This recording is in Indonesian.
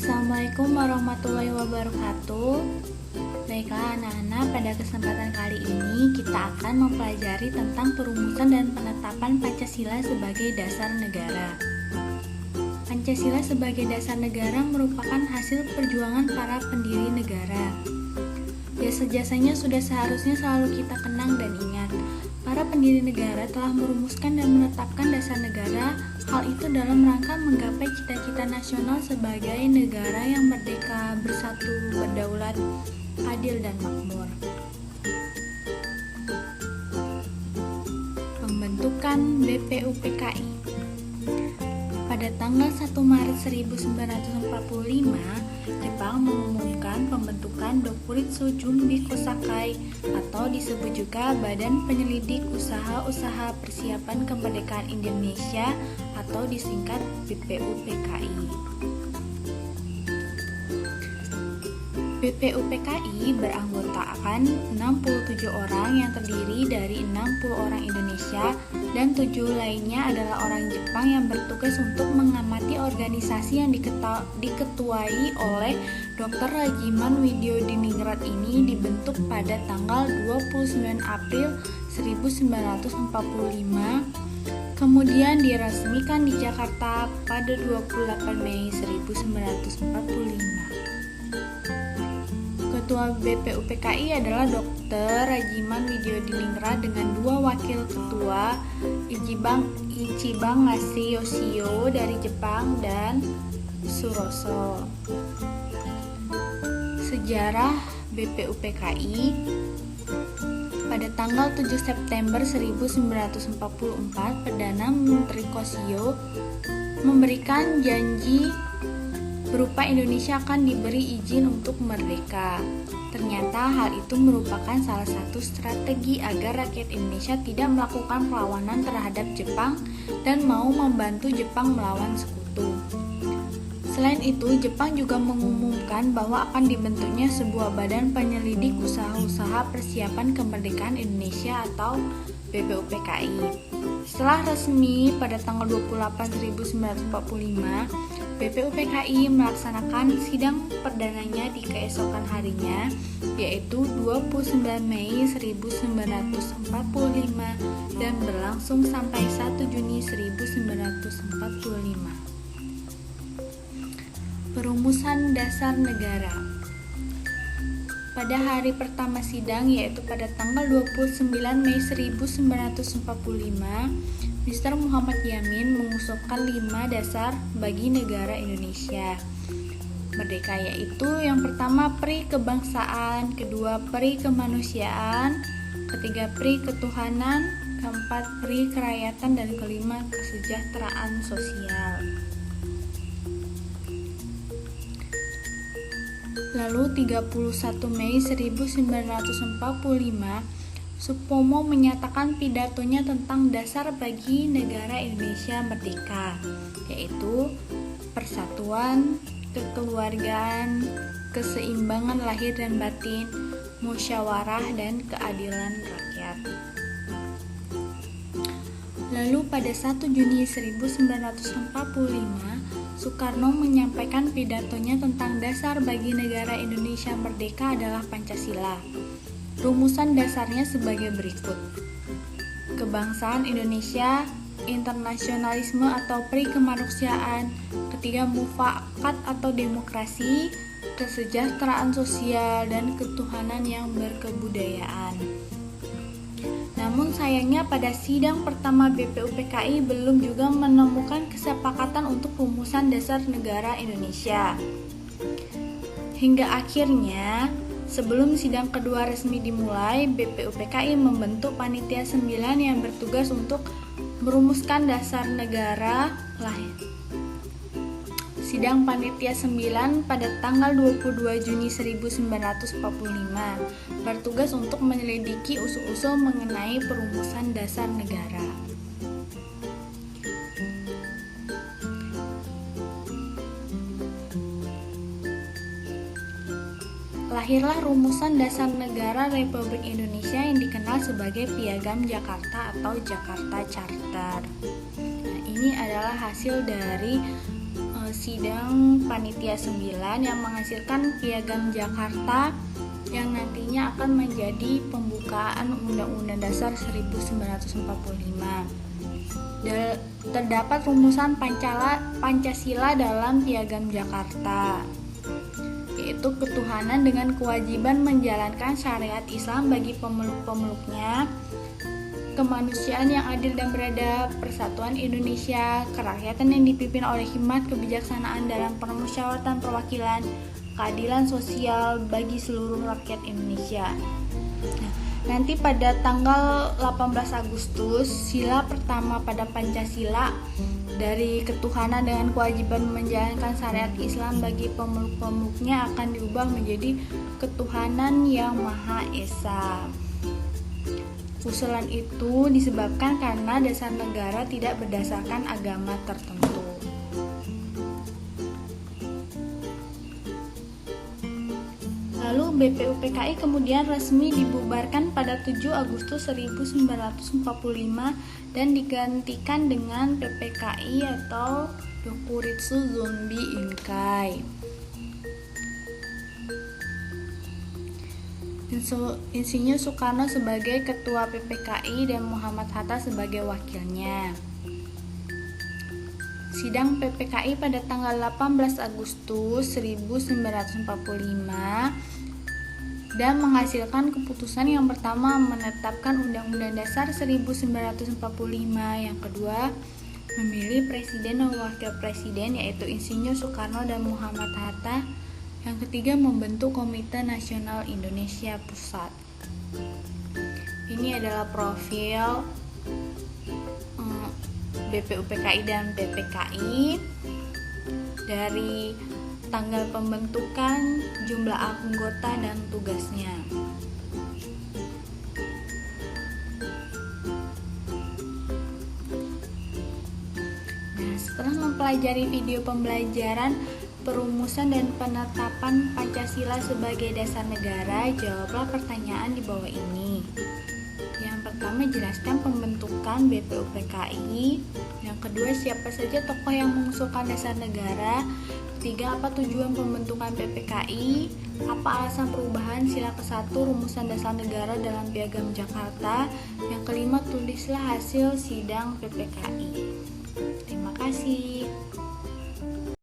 Assalamualaikum warahmatullahi wabarakatuh. Baiklah anak-anak, pada kesempatan kali ini kita akan mempelajari tentang perumusan dan penetapan Pancasila sebagai dasar negara. Pancasila sebagai dasar negara merupakan hasil perjuangan para pendiri negara. Jasa-jasanya sudah seharusnya selalu kita kenang dan ingat. Para pendiri negara telah merumuskan dan menetapkan dasar negara, hal itu dalam rangka menggapai cita-cita nasional sebagai negara yang merdeka, bersatu, berdaulat, adil, dan makmur. Pembentukan BPUPKI. Pada tanggal 1 Maret 1945, Jepang mengumumkan pembentukan Dokuritsu Junbi Kosakai atau disebut juga Badan Penyelidik Usaha-Usaha Persiapan Kemerdekaan Indonesia atau disingkat BPUPKI. BPUPKI beranggotakan 67 orang yang terdiri dari 60 orang Indonesia dan 7 lainnya adalah orang Jepang yang bertugas untuk mengamati organisasi yang diketuai oleh Dr. Rajiman Widyodiningrat ini dibentuk pada tanggal 29 April 1945, kemudian diresmikan di Jakarta pada 28 Mei 1945. Ketua BPUPKI adalah Dr. Rajiman Widyodiningrat dengan 2 wakil ketua, Ichibang Ngasi Yoshio dari Jepang dan Suroso. Sejarah BPUPKI. Pada tanggal 7 September 1944, Perdana Menteri Koshio memberikan janji berupa Indonesia akan diberi izin untuk merdeka. Ternyata hal itu merupakan salah satu strategi agar rakyat Indonesia tidak melakukan perlawanan terhadap Jepang dan mau membantu Jepang melawan sekutu. Selain itu, Jepang juga mengumumkan bahwa akan dibentuknya sebuah Badan Penyelidik Usaha-Usaha Persiapan Kemerdekaan Indonesia atau BPUPKI. Setelah resmi pada tanggal 28 1945, BPUPKI melaksanakan sidang perdananya di keesokan harinya, yaitu 29 Mei 1945 dan berlangsung sampai 1 Juni 1945. Perumusan dasar negara. Pada hari pertama sidang, yaitu pada tanggal 29 Mei 1945, Mr. Muhammad Yamin mengusulkan 5 dasar bagi negara Indonesia merdeka, yaitu yang pertama peri kebangsaan, kedua peri kemanusiaan, ketiga peri ketuhanan, keempat peri kerakyatan, dan kelima kesejahteraan sosial. Lalu 31 Mei 1945, Supomo menyatakan pidatonya tentang dasar bagi negara Indonesia merdeka, yaitu persatuan, kekeluargaan, keseimbangan lahir dan batin, musyawarah, dan keadilan rakyat. Lalu pada 1 Juni 1945, Soekarno menyampaikan pidatonya tentang dasar bagi negara Indonesia merdeka adalah Pancasila. Rumusan dasarnya sebagai berikut: kebangsaan Indonesia, internasionalisme atau peri kemanusiaan, ketiga mufakat atau demokrasi, kesejahteraan sosial, dan ketuhanan yang berkebudayaan. Namun sayangnya pada sidang pertama BPUPKI belum juga menemukan kesepakatan untuk rumusan dasar negara Indonesia. Hingga akhirnya, sebelum sidang kedua resmi dimulai, BPUPKI membentuk Panitia 9 yang bertugas untuk merumuskan dasar negara. Sidang Panitia 9 pada tanggal 22 Juni 1945 bertugas untuk menyelidiki usul-usul mengenai perumusan dasar negara. Lahirlah rumusan dasar negara Republik Indonesia yang dikenal sebagai Piagam Jakarta atau Jakarta Charter. Nah, ini adalah hasil dari sidang Panitia 9 yang menghasilkan Piagam Jakarta yang nantinya akan menjadi pembukaan Undang-Undang Dasar 1945. Terdapat rumusan Pancasila dalam Piagam Jakarta, yaitu ketuhanan dengan kewajiban menjalankan syariat Islam bagi pemeluk-pemeluknya, kemanusiaan yang adil dan beradab, persatuan Indonesia, kerakyatan yang dipimpin oleh hikmat kebijaksanaan dalam permusyawaratan perwakilan, keadilan sosial bagi seluruh rakyat Indonesia. Nanti pada tanggal 18 Agustus, sila pertama pada Pancasila dari ketuhanan dengan kewajiban menjalankan syariat Islam bagi pemeluk-pemeluknya akan diubah menjadi ketuhanan yang Maha Esa. Usulan itu disebabkan karena dasar negara tidak berdasarkan agama tertentu. Lalu BPUPKI kemudian resmi dibubarkan pada 7 Agustus 1945 dan digantikan dengan PPKI atau Dokuritsu Zombi Inkai. Insinyur Soekarno sebagai ketua PPKI dan Muhammad Hatta sebagai wakilnya. Sidang PPKI pada tanggal 18 Agustus 1945 dan menghasilkan keputusan yang pertama menetapkan Undang-Undang Dasar 1945, yang kedua memilih presiden dan wakil presiden yaitu Insinyur Soekarno dan Muhammad Hatta, yang ketiga membentuk Komite Nasional Indonesia Pusat. Ini adalah profil BPUPKI dan PPKI dari tanggal pembentukan, jumlah anggota dan tugasnya. Nah, setelah mempelajari video pembelajaran perumusan dan penetapan Pancasila sebagai dasar negara, jawablah pertanyaan di bawah ini. Yang pertama, jelaskan pembentukan BPUPKI. Yang kedua, siapa saja tokoh yang mengusulkan dasar negara. Ketiga, apa tujuan pembentukan PPKI? Apa alasan perubahan sila ke-1 rumusan dasar negara dalam Piagam Jakarta? Yang kelima, tulislah hasil sidang PPKI. Terima kasih.